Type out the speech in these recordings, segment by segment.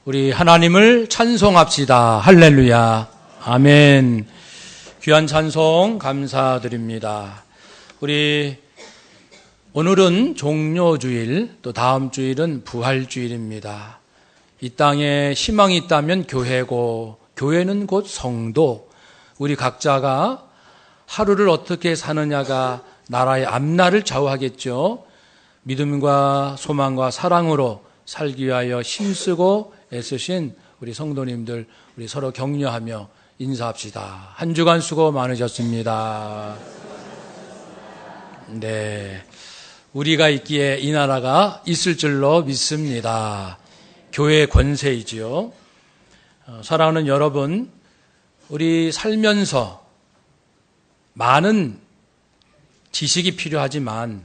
우리 하나님을 찬송합시다. 할렐루야. 아멘. 귀한 찬송 감사드립니다. 우리 오늘은 종료주일, 또 다음 주일은 부활주일입니다. 이 땅에 희망이 있다면 교회고, 교회는 곧 성도. 우리 각자가 하루를 어떻게 사느냐가 나라의 앞날을 좌우하겠죠. 믿음과 소망과 사랑으로 살기 위하여 힘쓰고 애쓰신 우리 성도님들, 우리 서로 격려하며 인사합시다. 한 주간 수고 많으셨습니다. 네, 우리가 있기에 이 나라가 있을 줄로 믿습니다. 교회의 권세이지요. 사랑하는 여러분, 우리 살면서 많은 지식이 필요하지만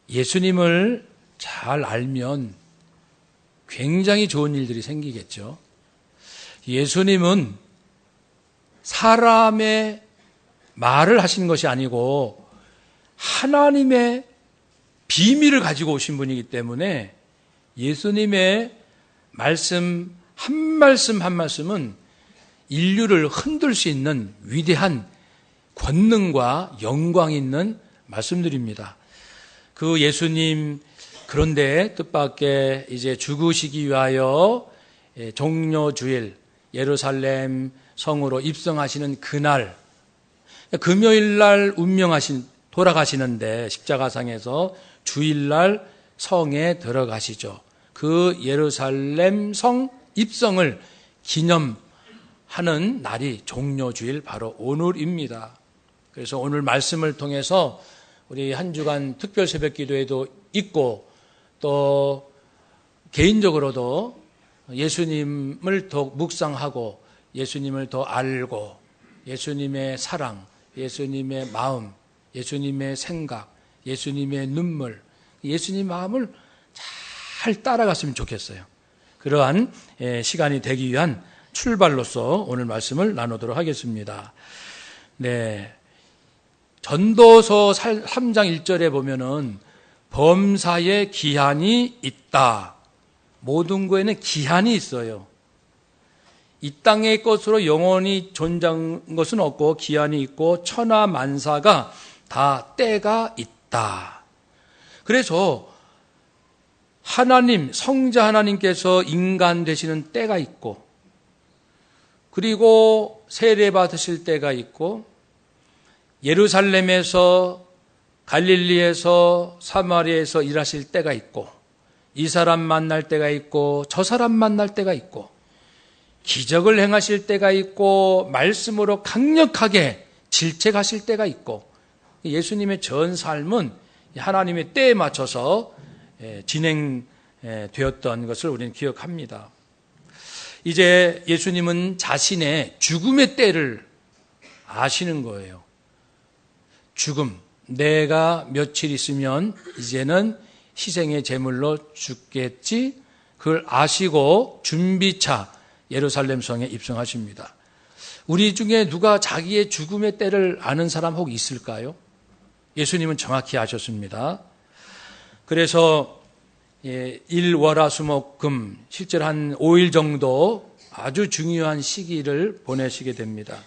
예수님을 잘 알면 굉장히 좋은 일들이 생기겠죠. 예수님은 사람의 말을 하신 것이 아니고 하나님의 비밀을 가지고 오신 분이기 때문에 예수님의 말씀 한 말씀 한 말씀은 인류를 흔들 수 있는 위대한 권능과 영광이 있는 말씀들입니다. 그 예수님, 그런데 뜻밖의 이제 죽으시기 위하여 종료주일 예루살렘 성으로 입성하시는 그날, 금요일날 돌아가시는데 십자가상에서 주일날 성에 들어가시죠. 그 예루살렘 성 입성을 기념하는 날이 종료주일 바로 오늘입니다. 그래서 오늘 말씀을 통해서 우리 한 주간 특별 새벽 기도에도 있고 또 개인적으로도 예수님을 더 묵상하고 예수님을 더 알고 예수님의 사랑, 예수님의 마음, 예수님의 생각, 예수님의 눈물, 예수님 마음을 잘 따라갔으면 좋겠어요. 그러한 시간이 되기 위한 출발로서 오늘 말씀을 나누도록 하겠습니다. 네, 전도서 3장 1절에 보면은 범사에 기한이 있다. 모든 것에는 기한이 있어요. 이 땅의 것으로 영원히 존재한 것은 없고 기한이 있고 천하 만사가 다 때가 있다. 그래서 하나님, 성자 하나님께서 인간 되시는 때가 있고 그리고 세례 받으실 때가 있고 예루살렘에서 갈릴리에서 사마리아에서 일하실 때가 있고 이 사람 만날 때가 있고 저 사람 만날 때가 있고 기적을 행하실 때가 있고 말씀으로 강력하게 질책하실 때가 있고 예수님의 전 삶은 하나님의 때에 맞춰서 진행되었던 것을 우리는 기억합니다. 이제 예수님은 자신의 죽음의 때를 아시는 거예요. 죽음, 내가 며칠 있으면 이제는 희생의 제물로 죽겠지, 그걸 아시고 준비차 예루살렘 성에 입성하십니다. 우리 중에 누가 자기의 죽음의 때를 아는 사람 혹 있을까요? 예수님은 정확히 아셨습니다. 그래서 일월화수목금 실제로 한 5일 정도 아주 중요한 시기를 보내시게 됩니다.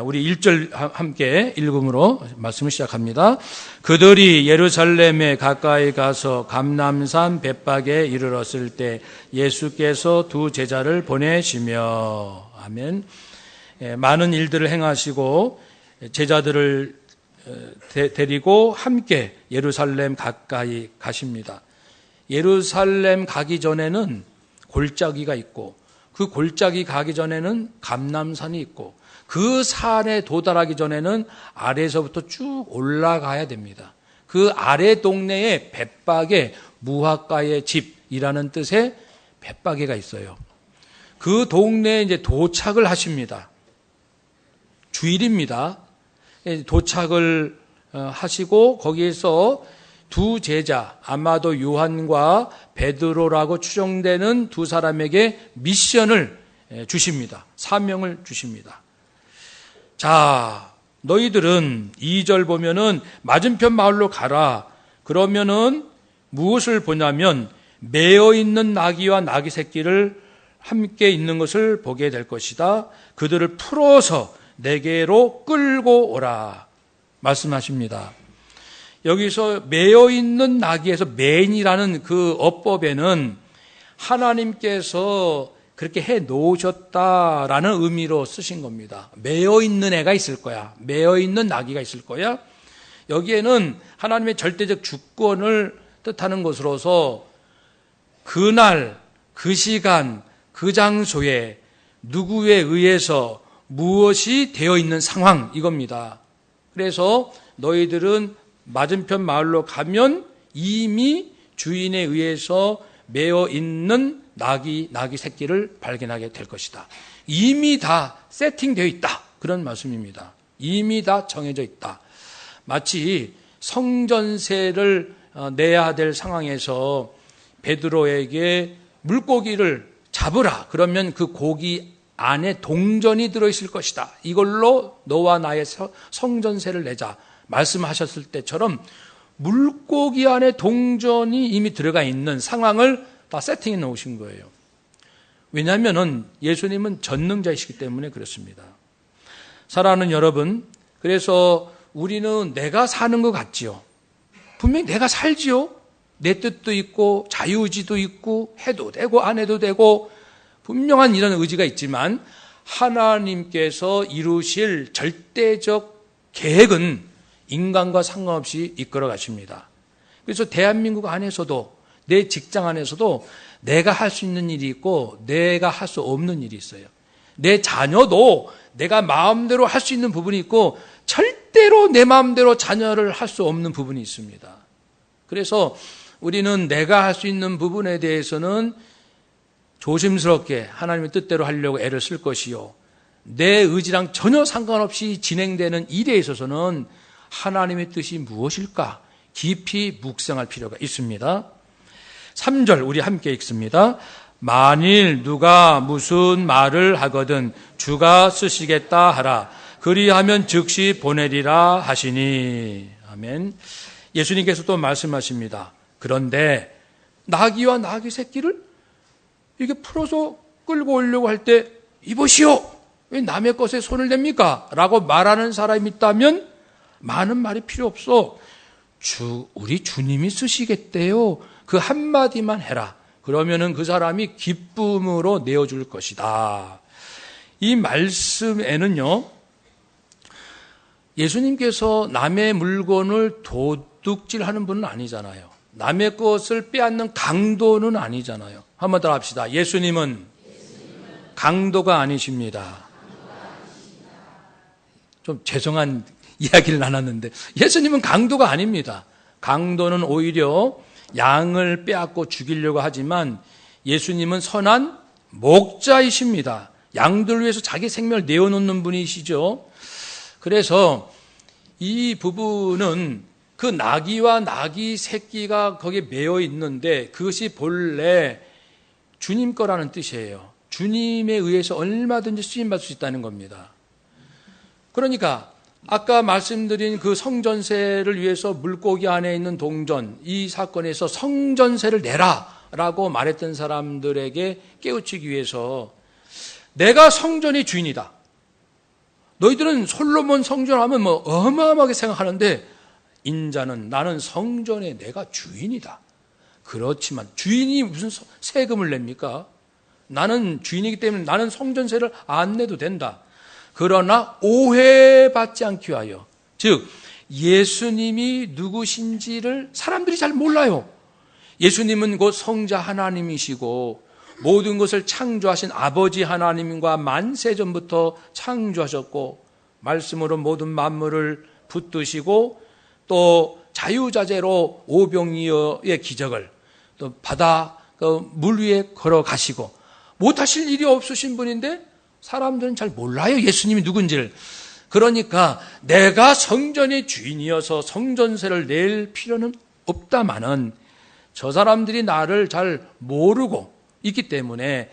우리 1절 함께 읽음으로 말씀을 시작합니다. 그들이 예루살렘에 가까이 가서 감람산 벳박에 이르렀을 때 예수께서 두 제자를 보내시며, 아멘. 많은 일들을 행하시고 제자들을 데리고 함께 예루살렘 가까이 가십니다. 예루살렘 가기 전에는 골짜기가 있고 그 골짜기 가기 전에는 감람산이 있고 그 산에 도달하기 전에는 아래에서부터 쭉 올라가야 됩니다. 그 아래 동네에 벳박에 무화과의 집이라는 뜻의 벳박에가 있어요. 그 동네에 이제 도착을 하십니다. 주일입니다. 도착을 하시고 거기에서 두 제자, 아마도 요한과 베드로라고 추정되는 두 사람에게 미션을 주십니다. 사명을 주십니다. 자, 너희들은 2절 보면은 맞은편 마을로 가라. 그러면은 무엇을 보냐면 매어 있는 나귀와 나귀 새끼를 함께 있는 것을 보게 될 것이다. 그들을 풀어서 내게로 끌고 오라 말씀하십니다. 여기서 매어 있는 나귀에서 맨이라는 그 어법에는 하나님께서 그렇게 해 놓으셨다라는 의미로 쓰신 겁니다. 매어 있는 애가 있을 거야. 매어 있는 나귀가 있을 거야. 여기에는 하나님의 절대적 주권을 뜻하는 것으로서 그날, 그 시간, 그 장소에 누구에 의해서 무엇이 되어 있는 상황 이겁니다. 그래서 너희들은 맞은편 마을로 가면 이미 주인에 의해서 매어 있는 나귀 새끼를 발견하게 될 것이다. 이미 다 세팅되어 있다. 그런 말씀입니다. 이미 다 정해져 있다. 마치 성전세를 내야 될 상황에서 베드로에게 물고기를 잡으라. 그러면 그 고기 안에 동전이 들어있을 것이다. 이걸로 너와 나의 성전세를 내자. 말씀하셨을 때처럼 물고기 안에 동전이 이미 들어가 있는 상황을 다 세팅해 놓으신 거예요. 왜냐하면 예수님은 전능자이시기 때문에 그렇습니다. 사랑하는 여러분, 그래서 우리는 내가 사는 것 같지요. 분명히 내가 살지요. 내 뜻도 있고 자유의지도 있고 해도 되고 안 해도 되고 분명한 이런 의지가 있지만 하나님께서 이루실 절대적 계획은 인간과 상관없이 이끌어 가십니다. 그래서 대한민국 안에서도 내 직장 안에서도 내가 할 수 있는 일이 있고 내가 할 수 없는 일이 있어요. 내 자녀도 내가 마음대로 할 수 있는 부분이 있고 절대로 내 마음대로 자녀를 할 수 없는 부분이 있습니다. 그래서 우리는 내가 할 수 있는 부분에 대해서는 조심스럽게 하나님의 뜻대로 하려고 애를 쓸 것이요. 내 의지랑 전혀 상관없이 진행되는 일에 있어서는 하나님의 뜻이 무엇일까? 깊이 묵상할 필요가 있습니다. 3절 우리 함께 읽습니다. 만일 누가 무슨 말을 하거든 주가 쓰시겠다 하라. 그리하면 즉시 보내리라 하시니. 아멘. 예수님께서 또 말씀하십니다. 그런데 나귀와 나귀 새끼를 이렇게 풀어서 끌고 오려고 할 때 이보시오. 왜 남의 것에 손을 댑니까? 라고 말하는 사람이 있다면 많은 말이 필요 없어. 우리 주님이 쓰시겠대요. 그 한마디만 해라. 그러면은 그 사람이 기쁨으로 내어줄 것이다. 이 말씀에는요, 예수님께서 남의 물건을 도둑질하는 분은 아니잖아요. 남의 것을 빼앗는 강도는 아니잖아요. 한번 더 합시다. 예수님은 강도가 아니십니다. 좀 죄송한 이야기를 나눴는데 예수님은 강도가 아닙니다. 강도는 오히려 양을 빼앗고 죽이려고 하지만 예수님은 선한 목자이십니다. 양들 위해서 자기 생명을 내어놓는 분이시죠. 그래서 이 부분은 그 나귀와 나귀 새끼가 거기에 매어 있는데 그것이 본래 주님 거라는 뜻이에요. 주님에 의해서 얼마든지 쓰임받을 수 있다는 겁니다. 그러니까 아까 말씀드린 그 성전세를 위해서 물고기 안에 있는 동전, 이 사건에서 성전세를 내라라고 말했던 사람들에게 깨우치기 위해서 내가 성전의 주인이다. 너희들은 솔로몬 성전하면 뭐 어마어마하게 생각하는데 인자는 나는 성전의 내가 주인이다. 그렇지만 주인이 무슨 세금을 냅니까? 나는 주인이기 때문에 나는 성전세를 안 내도 된다. 그러나 오해받지 않기 위하여, 즉 예수님이 누구신지를 사람들이 잘 몰라요. 예수님은 곧 성자 하나님이시고 모든 것을 창조하신 아버지 하나님과 만세전부터 창조하셨고 말씀으로 모든 만물을 붙드시고 또 자유자재로 오병이어의 기적을 또 바다 물 위에 걸어가시고 못하실 일이 없으신 분인데 사람들은 잘 몰라요. 예수님이 누군지를. 그러니까 내가 성전의 주인이어서 성전세를 낼 필요는 없다마는 저 사람들이 나를 잘 모르고 있기 때문에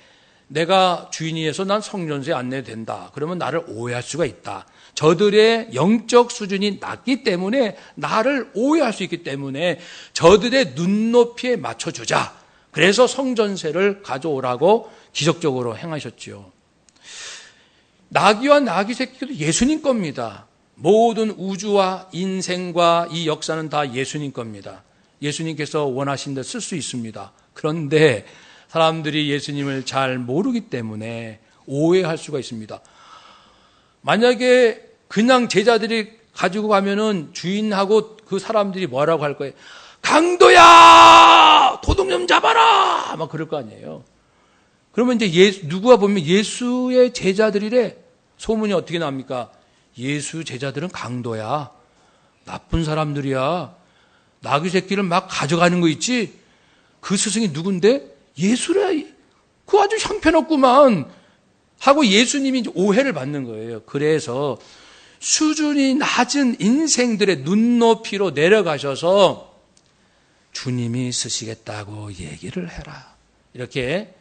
내가 주인이어서 난 성전세 안 내도 된다. 그러면 나를 오해할 수가 있다. 저들의 영적 수준이 낮기 때문에 나를 오해할 수 있기 때문에 저들의 눈높이에 맞춰주자. 그래서 성전세를 가져오라고 기적적으로 행하셨지요. 나귀와 나귀 새끼도 예수님 겁니다. 모든 우주와 인생과 이 역사는 다 예수님 겁니다. 예수님께서 원하신 데 쓸 수 있습니다. 그런데 사람들이 예수님을 잘 모르기 때문에 오해할 수가 있습니다. 만약에 그냥 제자들이 가지고 가면은 주인하고 그 사람들이 뭐라고 할 거예요? 강도야! 도둑 좀 잡아라! 막 그럴 거 아니에요. 그러면 이제 누가 보면 예수의 제자들이래. 소문이 어떻게 납니까? 예수 제자들은 강도야. 나쁜 사람들이야. 나귀 새끼를 막 가져가는 거 있지? 그 스승이 누군데? 예수래. 그거 아주 형편없구만. 하고 예수님이 이제 오해를 받는 거예요. 그래서 수준이 낮은 인생들의 눈높이로 내려가셔서 주님이 쓰시겠다고 얘기를 해라. 이렇게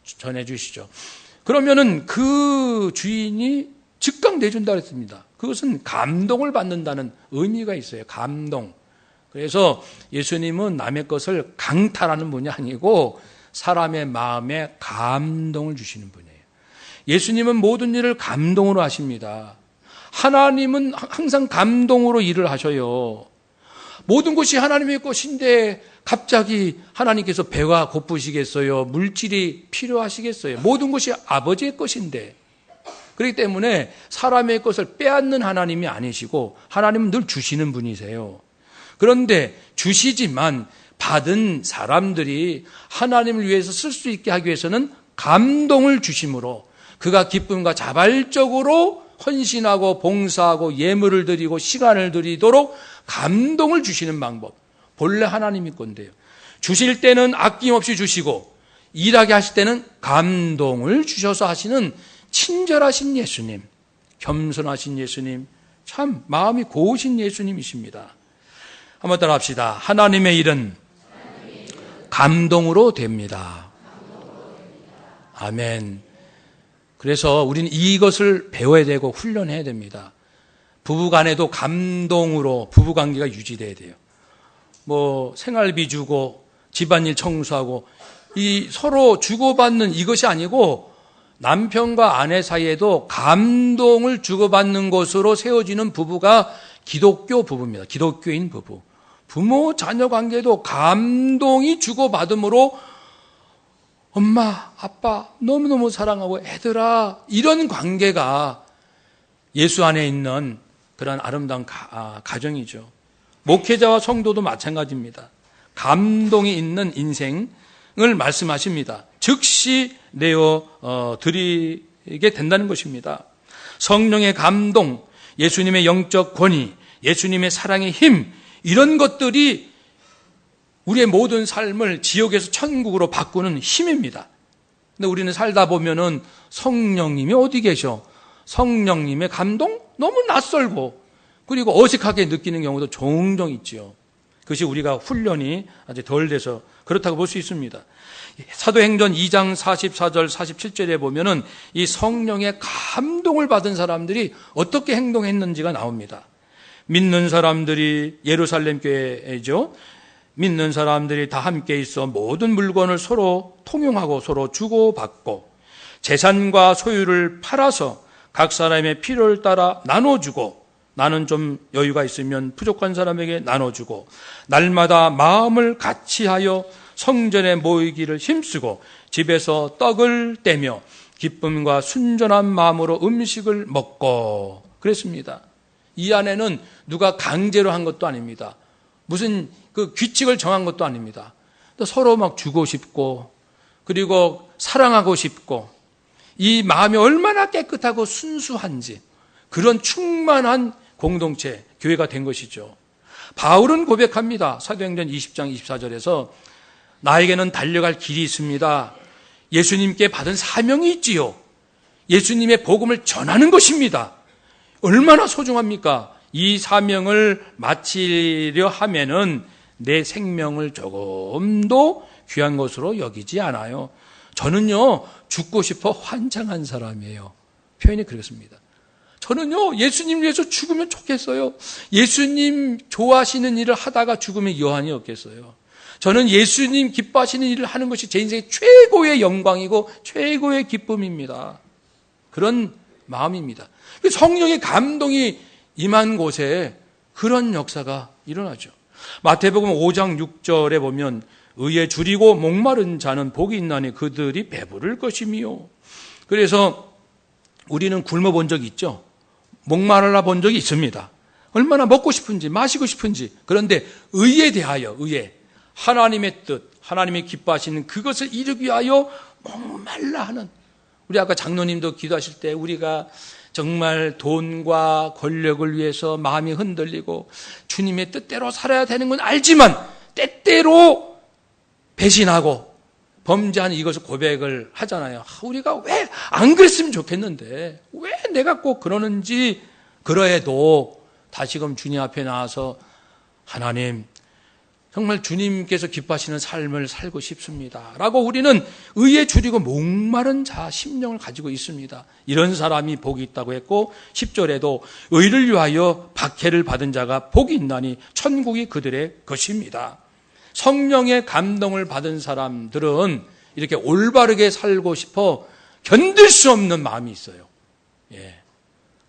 전해주시죠. 그러면은 그 주인이 즉각 내준다 그랬습니다. 그것은 감동을 받는다는 의미가 있어요. 감동. 그래서 예수님은 남의 것을 강탈하는 분이 아니고 사람의 마음에 감동을 주시는 분이에요. 예수님은 모든 일을 감동으로 하십니다. 하나님은 항상 감동으로 일을 하셔요. 모든 것이 하나님의 것인데 갑자기 하나님께서 배가 고프시겠어요? 물질이 필요하시겠어요? 모든 것이 아버지의 것인데. 그렇기 때문에 사람의 것을 빼앗는 하나님이 아니시고 하나님은 늘 주시는 분이세요. 그런데 주시지만 받은 사람들이 하나님을 위해서 쓸 수 있게 하기 위해서는 감동을 주심으로 그가 기쁨과 자발적으로 헌신하고 봉사하고 예물을 드리고 시간을 드리도록 감동을 주시는 방법. 본래 하나님이 건데요. 주실 때는 아낌없이 주시고 일하게 하실 때는 감동을 주셔서 하시는 친절하신 예수님, 겸손하신 예수님, 참 마음이 고우신 예수님이십니다. 한번 따라 합시다. 하나님의 일은 감동으로 됩니다. 아멘. 그래서 우리는 이것을 배워야 되고 훈련해야 됩니다. 부부간에도 감동으로 부부관계가 유지돼야 돼요. 뭐 생활비 주고 집안일 청소하고 이 서로 주고받는 이것이 아니고 남편과 아내 사이에도 감동을 주고받는 것으로 세워지는 부부가 기독교 부부입니다. 기독교인 부부. 부모 자녀 관계도 감동이 주고받음으로 엄마, 아빠 너무너무 사랑하고 애들아 이런 관계가 예수 안에 있는 그런 아름다운 가정이죠. 목회자와 성도도 마찬가지입니다. 감동이 있는 인생을 말씀하십니다. 즉시 내어 드리게 된다는 것입니다. 성령의 감동, 예수님의 영적 권위, 예수님의 사랑의 힘 이런 것들이 우리의 모든 삶을 지옥에서 천국으로 바꾸는 힘입니다. 근데 우리는 살다 보면은 성령님이 어디 계셔? 성령님의 감동? 너무 낯설고 그리고 어색하게 느끼는 경우도 종종 있지요. 그것이 우리가 훈련이 아주 덜 돼서 그렇다고 볼 수 있습니다. 사도행전 2장 44절 47절에 보면은 이 성령의 감동을 받은 사람들이 어떻게 행동했는지가 나옵니다. 믿는 사람들이 예루살렘 교회죠. 믿는 사람들이 다 함께 있어 모든 물건을 서로 통용하고 서로 주고받고 재산과 소유를 팔아서 각 사람의 필요를 따라 나눠주고 나는 좀 여유가 있으면 부족한 사람에게 나눠주고 날마다 마음을 같이하여 성전에 모이기를 힘쓰고 집에서 떡을 떼며 기쁨과 순전한 마음으로 음식을 먹고 그랬습니다. 이 안에는 누가 강제로 한 것도 아닙니다. 무슨 그 규칙을 정한 것도 아닙니다. 서로 막 주고 싶고 그리고 사랑하고 싶고 이 마음이 얼마나 깨끗하고 순수한지 그런 충만한 공동체, 교회가 된 것이죠. 바울은 고백합니다. 사도행전 20장 24절에서 나에게는 달려갈 길이 있습니다. 예수님께 받은 사명이 있지요. 예수님의 복음을 전하는 것입니다. 얼마나 소중합니까? 이 사명을 마치려 하면은 내 생명을 조금도 귀한 것으로 여기지 않아요. 저는요, 죽고 싶어 환장한 사람이에요. 표현이 그렇습니다. 저는요, 예수님 위해서 죽으면 좋겠어요. 예수님 좋아하시는 일을 하다가 죽으면 여한이 없겠어요. 저는 예수님 기뻐하시는 일을 하는 것이 제 인생의 최고의 영광이고 최고의 기쁨입니다. 그런 마음입니다. 성령의 감동이 임한 곳에 그런 역사가 일어나죠. 마태복음 5장 6절에 보면 의에 줄이고 목마른 자는 복이 있나니 그들이 배부를 것이며, 그래서 우리는 굶어 본 적이 있죠. 목마르나 본 적이 있습니다. 얼마나 먹고 싶은지 마시고 싶은지. 그런데 의에 대하여, 의에 하나님의 뜻, 하나님이 기뻐하시는 그것을 이루기 위하여 목말라 하는, 우리 아까 장로님도 기도하실 때 우리가 정말 돈과 권력을 위해서 마음이 흔들리고 주님의 뜻대로 살아야 되는 건 알지만 때때로 배신하고 범죄하는 이것을 고백을 하잖아요. 우리가 왜 안 그랬으면 좋겠는데 왜 내가 꼭 그러는지, 그러해도 다시금 주님 앞에 나와서 하나님, 정말 주님께서 기뻐하시는 삶을 살고 싶습니다 라고 우리는 의에 줄이고 목마른 자 심령을 가지고 있습니다. 이런 사람이 복이 있다고 했고, 10절에도 의를 위하여 박해를 받은 자가 복이 있나니 천국이 그들의 것입니다. 성령의 감동을 받은 사람들은 이렇게 올바르게 살고 싶어 견딜 수 없는 마음이 있어요.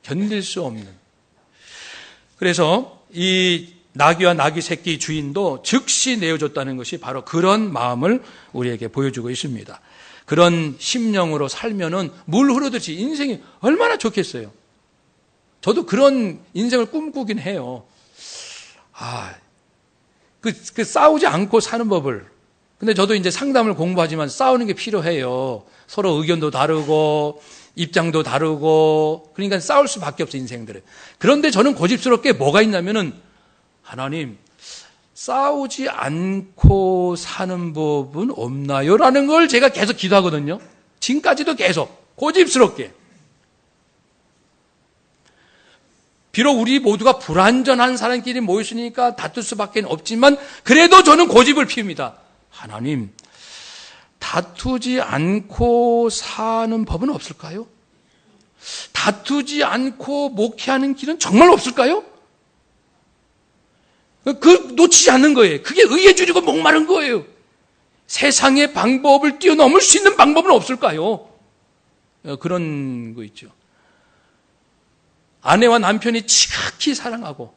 견딜 수 없는. 그래서 이 나귀와 나귀 새끼 주인도 즉시 내어줬다는 것이 바로 그런 마음을 우리에게 보여주고 있습니다. 그런 심령으로 살면은 물 흐르듯이 인생이 얼마나 좋겠어요. 저도 그런 인생을 꿈꾸긴 해요. 그 싸우지 않고 사는 법을. 근데 저도 이제 상담을 공부하지만 싸우는 게 필요해요. 서로 의견도 다르고 입장도 다르고, 그러니까 싸울 수밖에 없어 인생들은. 그런데 저는 고집스럽게 뭐가 있냐면은, 하나님, 싸우지 않고 사는 법은 없나요? 라는 걸 제가 계속 기도하거든요. 지금까지도 계속 고집스럽게. 비록 우리 모두가 불완전한 사람끼리 모였으니까 다툴 수밖에 없지만 그래도 저는 고집을 피웁니다. 하나님, 다투지 않고 사는 법은 없을까요? 다투지 않고 목회하는 길은 정말 없을까요? 놓치지 않는 거예요. 그게 의에 줄이고 목마른 거예요. 세상의 방법을 뛰어넘을 수 있는 방법은 없을까요? 그런 거 있죠. 아내와 남편이 지극히 사랑하고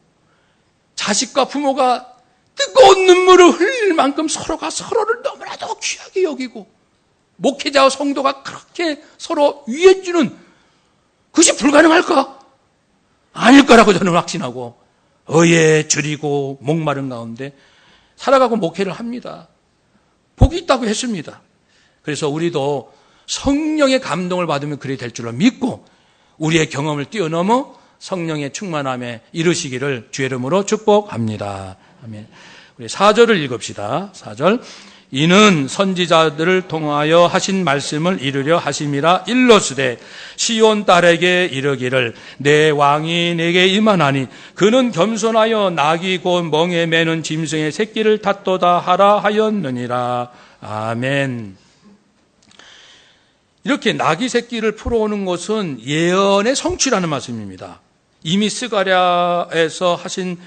자식과 부모가 뜨거운 눈물을 흘릴 만큼 서로가 서로를 너무나도 귀하게 여기고 목회자와 성도가 그렇게 서로 위해주는 그것이 불가능할까? 아닐 거라고 저는 확신하고 의에 줄이고 목마른 가운데 살아가고 목회를 합니다. 복이 있다고 했습니다. 그래서 우리도 성령의 감동을 받으면 그리 될 줄로 믿고 우리의 경험을 뛰어넘어 성령의 충만함에 이르시기를 주의 이름으로 축복합니다. 아멘. 우리 4절을 읽읍시다. 4절. 이는 선지자들을 통하여 하신 말씀을 이루려 하심이라. 일러스되 시온 딸에게 이르기를 내 왕이 내게 임하나니 그는 겸손하여 낙이 곧 멍에 매는 짐승의 새끼를 탓도다 하라 하였느니라. 아멘. 이렇게 나귀 새끼를 풀어오는 것은 예언의 성취라는 말씀입니다. 이미 스가랴에서 하신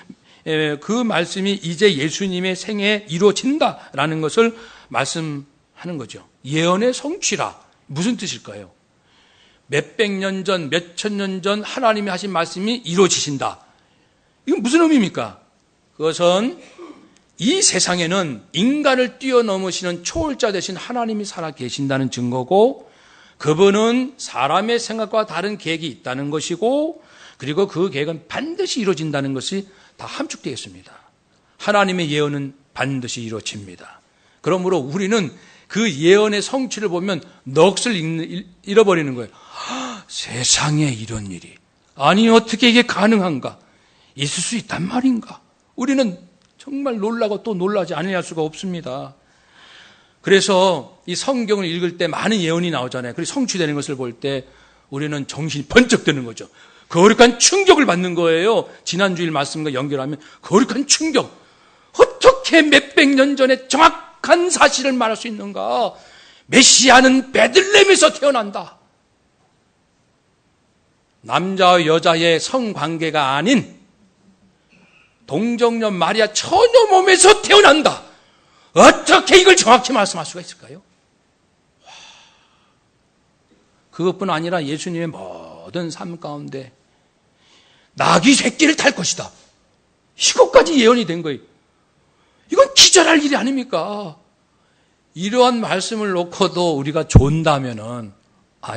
그 말씀이 이제 예수님의 생에 이루어진다라는 것을 말씀하는 거죠. 예언의 성취라. 무슨 뜻일까요? 몇백 년 전, 몇천 년 전 하나님이 하신 말씀이 이루어지신다. 이건 무슨 의미입니까? 그것은 이 세상에는 인간을 뛰어넘으시는 초월자 되신 하나님이 살아 계신다는 증거고, 그분은 사람의 생각과 다른 계획이 있다는 것이고, 그리고 그 계획은 반드시 이루어진다는 것이 다 함축되어 있습니다. 하나님의 예언은 반드시 이루어집니다. 그러므로 우리는 그 예언의 성취를 보면 넋을 잃어버리는 거예요. 세상에 이런 일이, 아니 어떻게 이게 가능한가? 있을 수 있단 말인가? 우리는 정말 놀라고 또 놀라지 않을 수가 없습니다. 그래서 이 성경을 읽을 때 많은 예언이 나오잖아요. 그리고 성취되는 것을 볼 때 우리는 정신이 번쩍 드는 거죠. 거룩한 충격을 받는 거예요. 지난주일 말씀과 연결하면 거룩한 충격. 어떻게 몇백 년 전에 정확한 사실을 말할 수 있는가? 메시아는 베들레헴에서 태어난다. 남자와 여자의 성관계가 아닌 동정녀 마리아 처녀 몸에서 태어난다. 어떻게 이걸 정확히 말씀할 수가 있을까요? 그것뿐 아니라 예수님의 모든 삶 가운데 나귀 새끼를 탈 것이다. 이것까지 예언이 된 거예요. 이건 기절할 일이 아닙니까? 이러한 말씀을 놓고도 우리가 존다면은,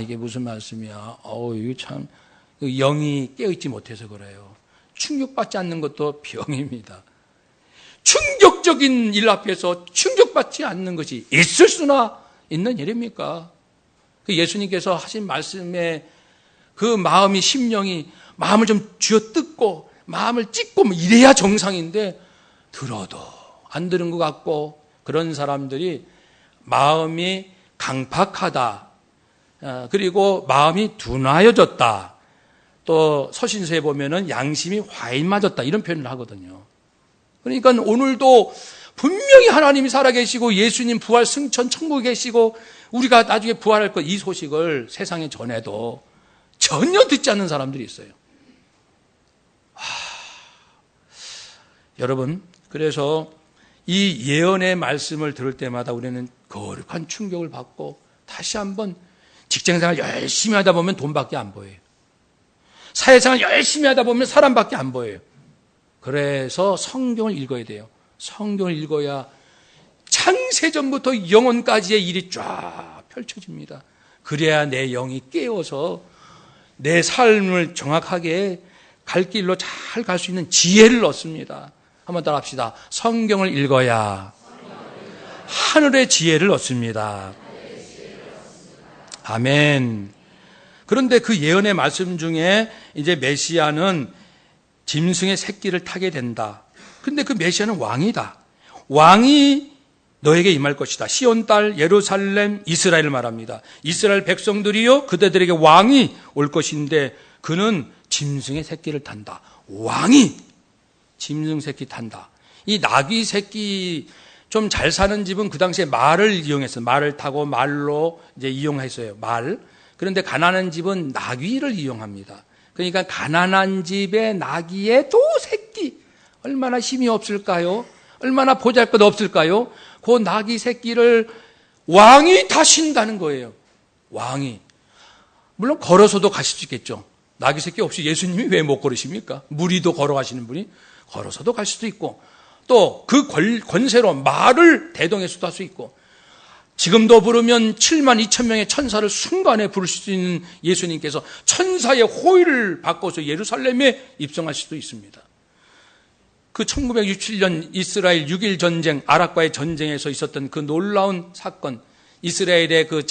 이게 무슨 말씀이야? 이거 참, 영이 깨어있지 못해서 그래요. 충격받지 않는 것도 병입니다. 충격적인 일 앞에서 충격받지 않는 것이 있을 수나 있는 일입니까? 예수님께서 하신 말씀에 그 마음이, 심령이, 마음을 좀 쥐어뜯고, 마음을 찢고, 이래야 정상인데, 들어도 안 들은 것 같고, 그런 사람들이 마음이 강팍하다, 그리고 마음이 둔하여졌다, 또 서신서에 보면은 양심이 화인 맞았다, 이런 표현을 하거든요. 그러니까 오늘도 분명히 하나님이 살아계시고 예수님 부활 승천 천국에 계시고 우리가 나중에 부활할 것, 이 소식을 세상에 전해도 전혀 듣지 않는 사람들이 있어요. 여러분, 그래서 이 예언의 말씀을 들을 때마다 우리는 거룩한 충격을 받고 다시 한번 직장생활 열심히 하다 보면 돈밖에 안 보여요. 사회생활 열심히 하다 보면 사람밖에 안 보여요. 그래서 성경을 읽어야 돼요. 성경을 읽어야 창세전부터 영원까지의 일이 쫙 펼쳐집니다. 그래야 내 영이 깨어서 내 삶을 정확하게 갈 길로 잘 갈 수 있는 지혜를 얻습니다. 한번 따라 합시다. 성경을 읽어야 하늘의 지혜를 얻습니다. 아멘. 그런데 그 예언의 말씀 중에 이제 메시아는 짐승의 새끼를 타게 된다. 근데 그 메시아는 왕이다. 왕이 너에게 임할 것이다. 시온 딸 예루살렘 이스라엘을 말합니다. 이스라엘 백성들이요 그대들에게 왕이 올 것인데 그는 짐승의 새끼를 탄다. 왕이 짐승 새끼 탄다. 이 나귀 새끼 좀 잘 사는 집은 그 당시에 말을 이용했어요. 말을 타고 말로 이제 이용했어요. 말. 그런데 가난한 집은 나귀를 이용합니다. 그러니까 가난한 집의 나귀의 도 새끼 얼마나 힘이 없을까요? 얼마나 보잘것 없을까요? 그 나귀 새끼를 왕이 타신다는 거예요. 왕이. 물론 걸어서도 가실 수 있겠죠. 나귀 새끼 없이 예수님이 왜 못 걸으십니까? 무리도 걸어가시는 분이 걸어서도 갈 수도 있고 또 그 권세로 말을 대동해서도 할 수 있고 지금도 부르면 7만 2천 명의 천사를 순간에 부를 수 있는 예수님께서 천사의 호의를 받고서 예루살렘에 입성할 수도 있습니다. 그 1967년 이스라엘 6.1 전쟁, 아랍과의 전쟁에서 있었던 그 놀라운 사건, 이스라엘의 그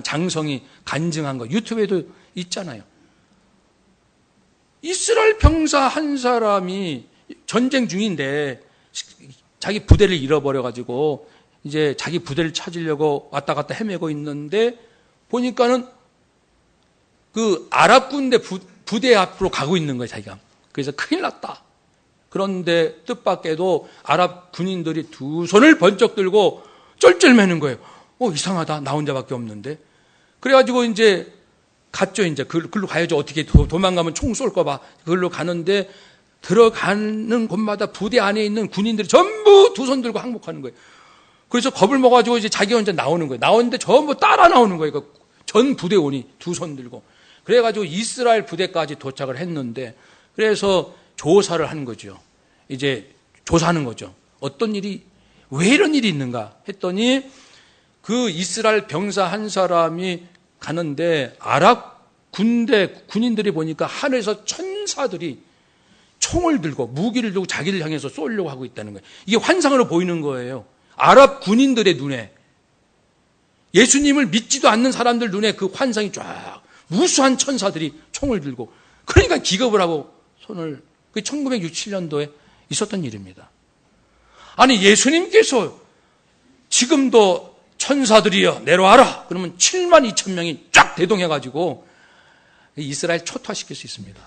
장성이 간증한 거 유튜브에도 있잖아요. 이스라엘 병사 한 사람이 전쟁 중인데 자기 부대를 잃어버려가지고 이제 자기 부대를 찾으려고 왔다 갔다 헤매고 있는데 보니까는 그 아랍 군대 부대 앞으로 가고 있는 거예요, 자기가. 그래서 큰일 났다. 그런데 뜻밖에도 아랍 군인들이 두 손을 번쩍 들고 쩔쩔매는 거예요. 이상하다. 나 혼자밖에 없는데. 그래가지고 이제 갔죠, 이제. 글로 가야죠. 어떻게 도망가면 총 쏠까봐. 그걸로 가는데 들어가는 곳마다 부대 안에 있는 군인들이 전부 두 손 들고 항복하는 거예요. 그래서 겁을 먹어가지고 이제 자기 혼자 나오는 거예요. 나오는데 전부 따라 나오는 거예요. 전 부대원이 두 손 들고. 그래가지고 이스라엘 부대까지 도착을 했는데, 그래서 조사를 한 거죠. 이제 조사하는 거죠. 어떤 일이, 왜 이런 일이 있는가 했더니, 그 이스라엘 병사 한 사람이 가는데, 아랍 군인들이 보니까 하늘에서 천사들이 총을 들고, 무기를 들고 자기를 향해서 쏘려고 하고 있다는 거예요. 이게 환상으로 보이는 거예요. 아랍 군인들의 눈에, 예수님을 믿지도 않는 사람들 눈에 그 환상이 쫙, 무수한 천사들이 총을 들고, 그러니까 기겁을 하고 손을, 그게 1967년도에 있었던 일입니다. 아니, 예수님께서 지금도 천사들이여 내려와라! 그러면 7만 2천 명이 쫙 대동해가지고 이스라엘 초토화시킬 수 있습니다.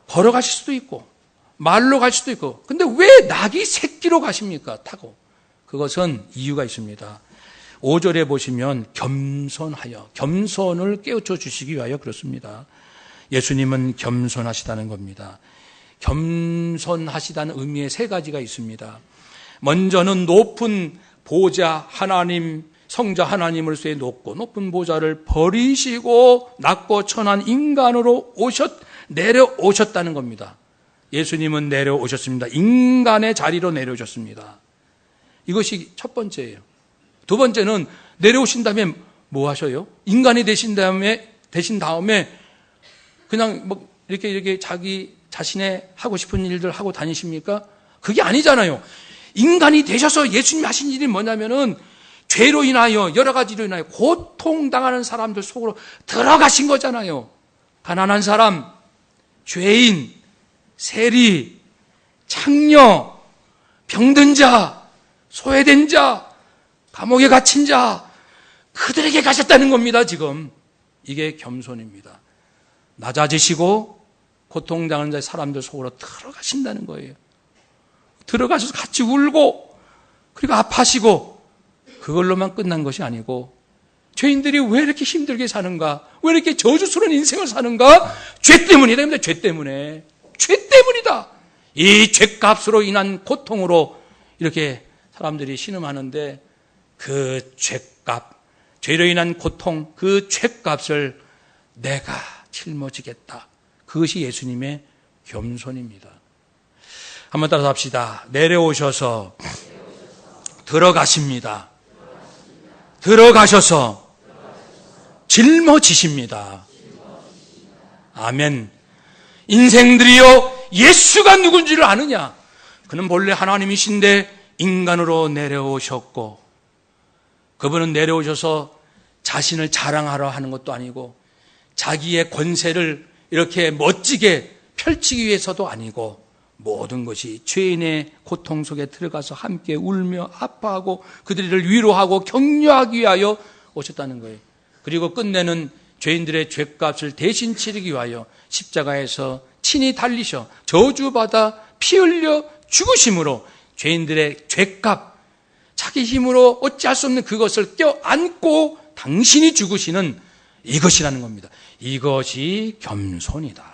걸어가실 수도 있고, 말로 갈 수도 있고, 근데 왜 나귀 새끼로 가십니까? 타고. 그것은 이유가 있습니다. 5절에 보시면 겸손하여, 겸손을 깨우쳐 주시기 위하여 그렇습니다. 예수님은 겸손하시다는 겁니다. 겸손하시다는 의미의 세 가지가 있습니다. 먼저는 높은 보좌 하나님, 성자 하나님으로서의 높은 보좌를 버리시고 낮고 천한 인간으로 내려오셨다는 겁니다. 예수님은 내려오셨습니다. 인간의 자리로 내려오셨습니다. 이것이 첫 번째예요. 두 번째는 내려오신 다음에 뭐 하셔요? 인간이 되신 다음에 그냥 뭐 이렇게 자기 자신의 하고 싶은 일들 하고 다니십니까? 그게 아니잖아요. 인간이 되셔서 예수님이 하신 일이 뭐냐면은 죄로 인하여 여러 가지로 인하여 고통당하는 사람들 속으로 들어가신 거잖아요. 가난한 사람, 죄인, 세리, 창녀, 병든 자, 소외된 자, 감옥에 갇힌 자, 그들에게 가셨다는 겁니다. 지금 이게 겸손입니다. 낮아지시고 고통당하는 자의 사람들 속으로 들어가신다는 거예요. 들어가셔서 같이 울고 그리고 아파하시고 그걸로만 끝난 것이 아니고 죄인들이 왜 이렇게 힘들게 사는가? 왜 이렇게 저주스러운 인생을 사는가? 죄 때문이다. 죄 때문에. 죄 때문이다. 이 죄값으로 인한 고통으로 이렇게 사람들이 신음하는데 그 죄값, 죄로 인한 고통, 그 죄값을 내가 짊어지겠다. 그것이 예수님의 겸손입니다. 한번 따라서 합시다. 내려오셔서 들어가십니다. 들어가셔서 짊어지십니다. 아멘. 인생들이여 예수가 누군지를 아느냐? 그는 본래 하나님이신데 인간으로 내려오셨고 그분은 내려오셔서 자신을 자랑하러 하는 것도 아니고 자기의 권세를 이렇게 멋지게 펼치기 위해서도 아니고 모든 것이 죄인의 고통 속에 들어가서 함께 울며 아파하고 그들을 위로하고 격려하기 위하여 오셨다는 거예요. 그리고 끝내는 죄인들의 죄값을 대신 치르기 위하여 십자가에서 친히 달리셔 저주받아 피 흘려 죽으심으로 죄인들의 죄값, 자기 힘으로 어찌할 수 없는 그것을 껴안고 당신이 죽으시는 이것이라는 겁니다. 이것이 겸손이다.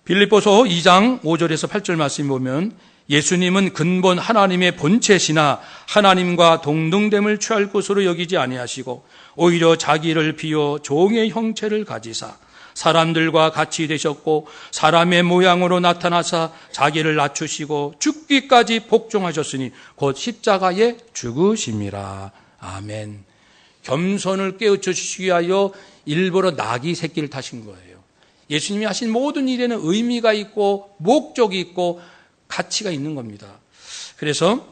빌립보서 2장 5절에서 8절 말씀 보면 예수님은 근본 하나님의 본체시나 하나님과 동등됨을 취할 것으로 여기지 아니하시고 오히려 자기를 비워 종의 형체를 가지사 사람들과 같이 되셨고 사람의 모양으로 나타나사 자기를 낮추시고 죽기까지 복종하셨으니 곧 십자가에 죽으심이라. 아멘. 겸손을 깨우쳐 주시기 위하여 일부러 나귀 새끼를 타신 거예요. 예수님이 하신 모든 일에는 의미가 있고 목적이 있고 가치가 있는 겁니다. 그래서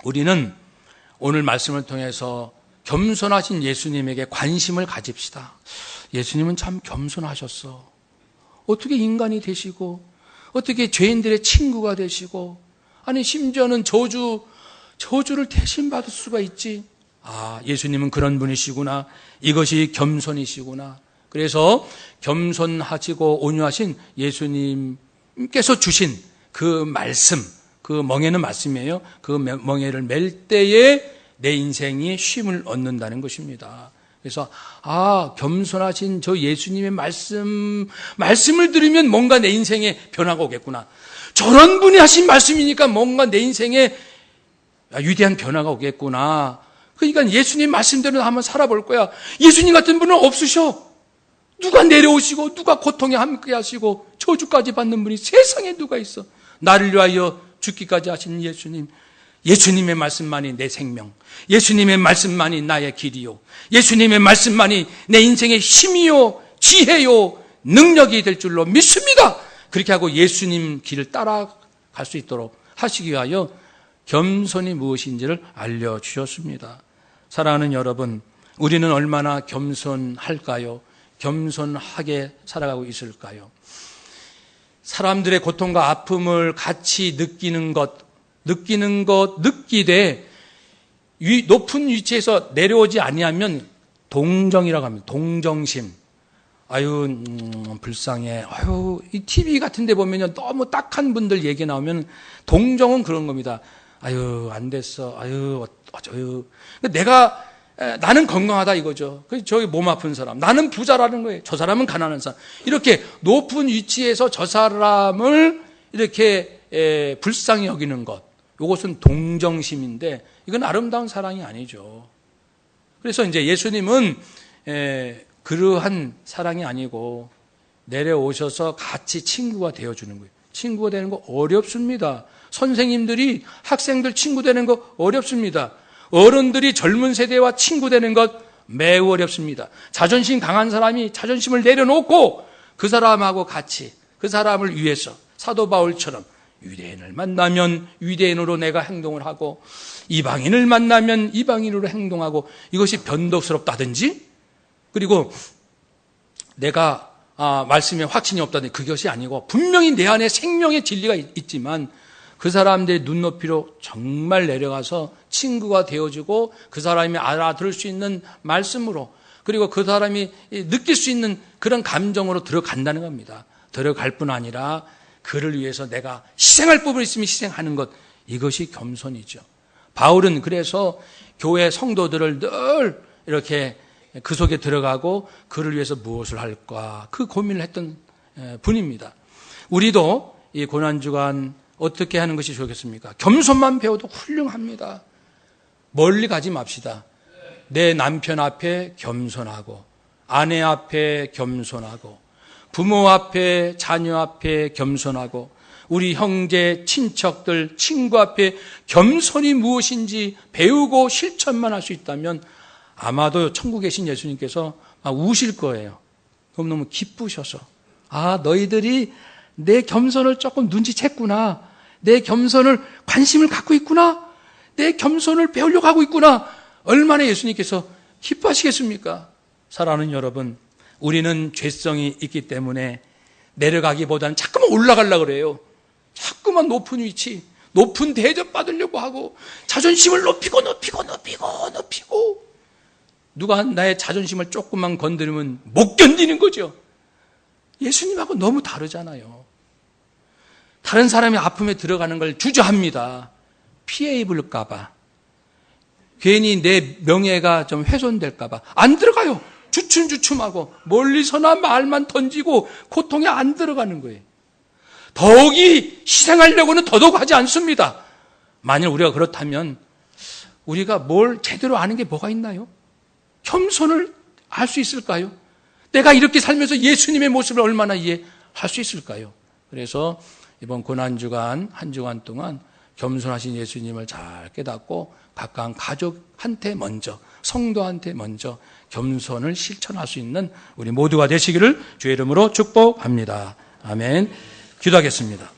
우리는 오늘 말씀을 통해서 겸손하신 예수님에게 관심을 가집시다. 예수님은 참 겸손하셨어. 어떻게 인간이 되시고 어떻게 죄인들의 친구가 되시고 아니 심지어는 저주를 대신 받을 수가 있지. 아, 예수님은 그런 분이시구나. 이것이 겸손이시구나. 그래서 겸손하시고 온유하신 예수님께서 주신 그 말씀, 그 멍에는 말씀이에요. 그 멍에를 맬 때에 내 인생이 쉼을 얻는다는 것입니다. 그래서 겸손하신 저 예수님의 말씀을 들으면 뭔가 내 인생에 변화가 오겠구나. 저런 분이 하신 말씀이니까 뭔가 내 인생에 위대한 변화가 오겠구나. 그러니까 예수님 말씀대로 한번 살아볼 거야. 예수님 같은 분은 없으셔. 누가 내려오시고 누가 고통에 함께 하시고 저주까지 받는 분이 세상에 누가 있어. 나를 위하여 죽기까지 하신 예수님. 예수님의 말씀만이 내 생명, 예수님의 말씀만이 나의 길이요, 예수님의 말씀만이 내 인생의 힘이요, 지혜요, 능력이 될 줄로 믿습니다. 그렇게 하고 예수님 길을 따라갈 수 있도록 하시기 위하여 겸손이 무엇인지를 알려주셨습니다. 사랑하는 여러분, 우리는 얼마나 겸손할까요? 겸손하게 살아가고 있을까요? 사람들의 고통과 아픔을 같이 느끼되 높은 위치에서 내려오지 아니하면 동정이라고 합니다. 동정심. 아유, 불쌍해. 아유, 이 TV 같은 데 보면요, 너무 딱한 분들 얘기 나오면 동정은 그런 겁니다. 아유, 안 됐어. 아유, 어쩌요. 나는 건강하다 이거죠. 저기 몸 아픈 사람. 나는 부자라는 거예요. 저 사람은 가난한 사람. 이렇게 높은 위치에서 저 사람을 이렇게 불쌍히 여기는 것. 이것은 동정심인데 이건 아름다운 사랑이 아니죠. 그래서 이제 예수님은 그러한 사랑이 아니고 내려오셔서 같이 친구가 되어주는 거예요. 친구가 되는 거 어렵습니다. 선생님들이 학생들 친구 되는 거 어렵습니다. 어른들이 젊은 세대와 친구 되는 것 매우 어렵습니다. 자존심 강한 사람이 자존심을 내려놓고 그 사람하고 같이 그 사람을 위해서 사도 바울처럼 유대인을 만나면 유대인으로 내가 행동을 하고 이방인을 만나면 이방인으로 행동하고 이것이 변덕스럽다든지 그리고 내가 말씀에 확신이 없다든지 그것이 아니고 분명히 내 안에 생명의 진리가 있지만 그 사람들의 눈높이로 정말 내려가서 친구가 되어주고 그 사람이 알아들을 수 있는 말씀으로 그리고 그 사람이 느낄 수 있는 그런 감정으로 들어간다는 겁니다. 들어갈 뿐 아니라 그를 위해서 내가 희생할 부분이 있으면 희생하는 것 이것이 겸손이죠. 바울은 그래서 교회 성도들을 늘 이렇게 그 속에 들어가고 그를 위해서 무엇을 할까 그 고민을 했던 분입니다. 우리도 이 고난주간 어떻게 하는 것이 좋겠습니까? 겸손만 배워도 훌륭합니다. 멀리 가지 맙시다. 내 남편 앞에 겸손하고 아내 앞에 겸손하고 부모 앞에 자녀 앞에 겸손하고 우리 형제 친척들 친구 앞에 겸손이 무엇인지 배우고 실천만 할 수 있다면 아마도 천국에 계신 예수님께서 우실 거예요. 너무너무 기쁘셔서 너희들이 내 겸손을 조금 눈치챘구나. 내 겸손을 관심을 갖고 있구나. 내 겸손을 배우려고 하고 있구나. 얼마나 예수님께서 기뻐하시겠습니까? 사랑하는 여러분, 우리는 죄성이 있기 때문에 내려가기보다는 자꾸만 올라가려고 그래요. 자꾸만 높은 위치, 높은 대접 받으려고 하고 자존심을 높이고 누가 나의 자존심을 조금만 건드리면 못 견디는 거죠. 예수님하고 너무 다르잖아요. 다른 사람이 아픔에 들어가는 걸 주저합니다. 피해 입을까 봐. 괜히 내 명예가 좀 훼손될까 봐. 안 들어가요. 주춤주춤하고 멀리서나 말만 던지고 고통에 안 들어가는 거예요. 더욱이 희생하려고는 더더욱 하지 않습니다. 만일 우리가 그렇다면 우리가 뭘 제대로 아는 게 뭐가 있나요? 겸손을 알 수 있을까요? 내가 이렇게 살면서 예수님의 모습을 얼마나 이해할 수 있을까요? 그래서 이번 고난주간 한 주간 동안 겸손하신 예수님을 잘 깨닫고 가까운 가족한테 먼저 성도한테 먼저 겸손을 실천할 수 있는 우리 모두가 되시기를 주의 이름으로 축복합니다. 아멘. 기도하겠습니다.